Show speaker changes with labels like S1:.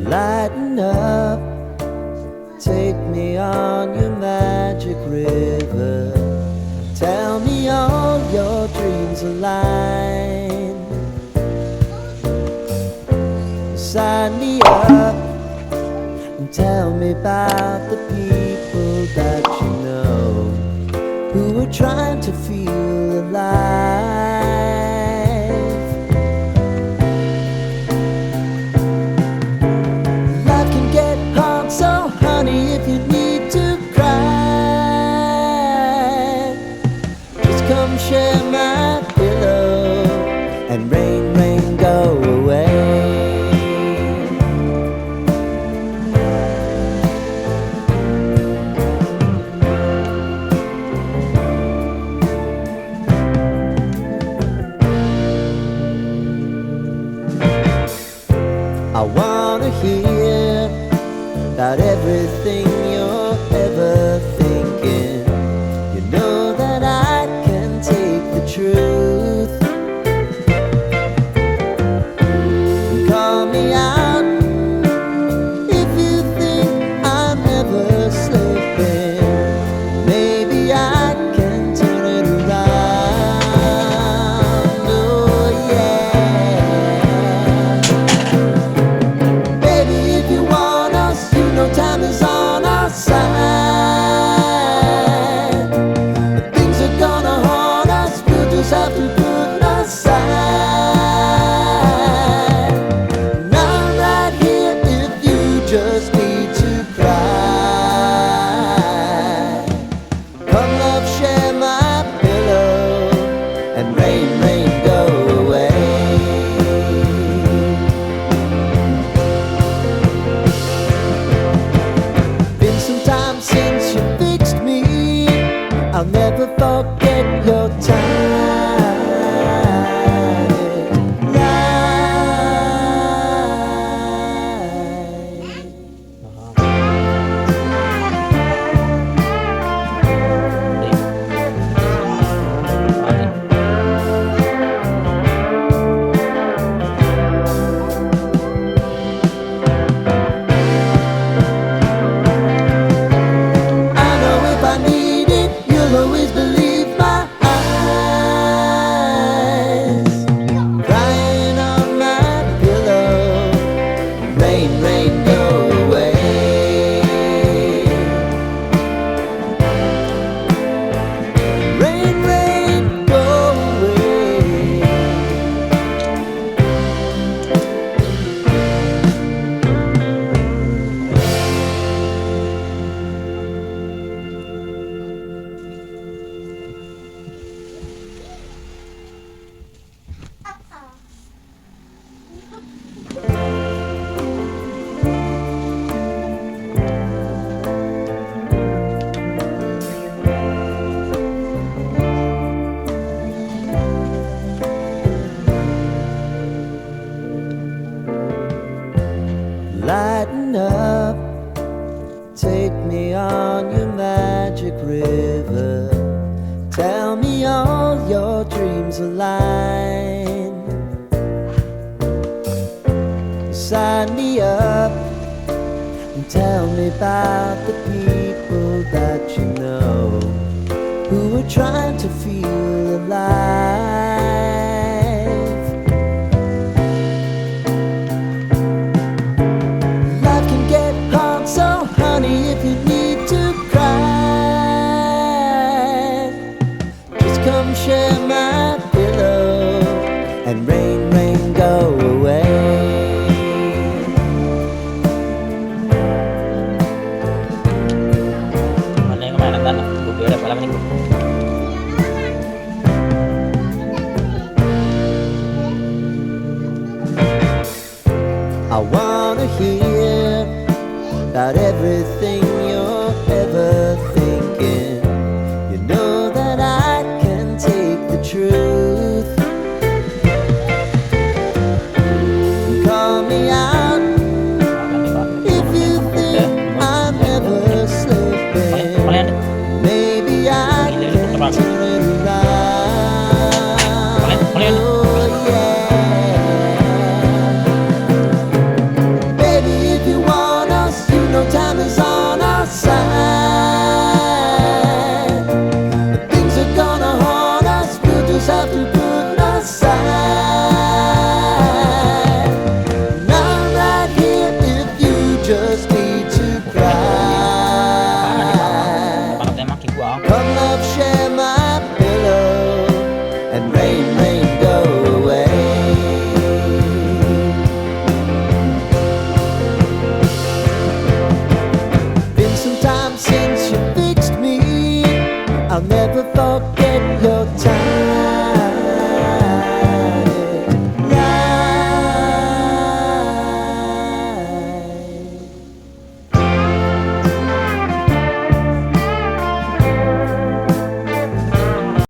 S1: Lighten up, take me on your magic river. Tell me all your dreams align. Sign me up and tell me about the people that you know who are trying to feel alive. Life can get hard, so honey, if you need to cry, just come share my pillow and rain, rain, go away. I wanna hear about everything you're ever thinking. You know that I can take the truth. Call me out if you think I'm never sleeping. Maybe I can turn it around. Oh yeah. Baby, if you want us, you know time is on our side. If things are gonna haunt us, we'll just have to put aside. And I'm right here if you just need to cry. Come love, share my pillow and rain, rain, go away. Been some time since you fixed me. I'll never forget your time. I know if I need it, you'll always believe my eyes. Crying on my pillow, rain, rain, go away. Rain, rain, go away. Lighten up, take me on your magic river. Tell me all your dreams align. Sign me up and tell me about the people that you know who are trying to feel alive. Life can get hard, so honey, if you need to cry, just come share my pillow and rain, rain, go away.
S2: Mana yang kemana kan? Gue udah malam ini.
S1: I wanna hear about everything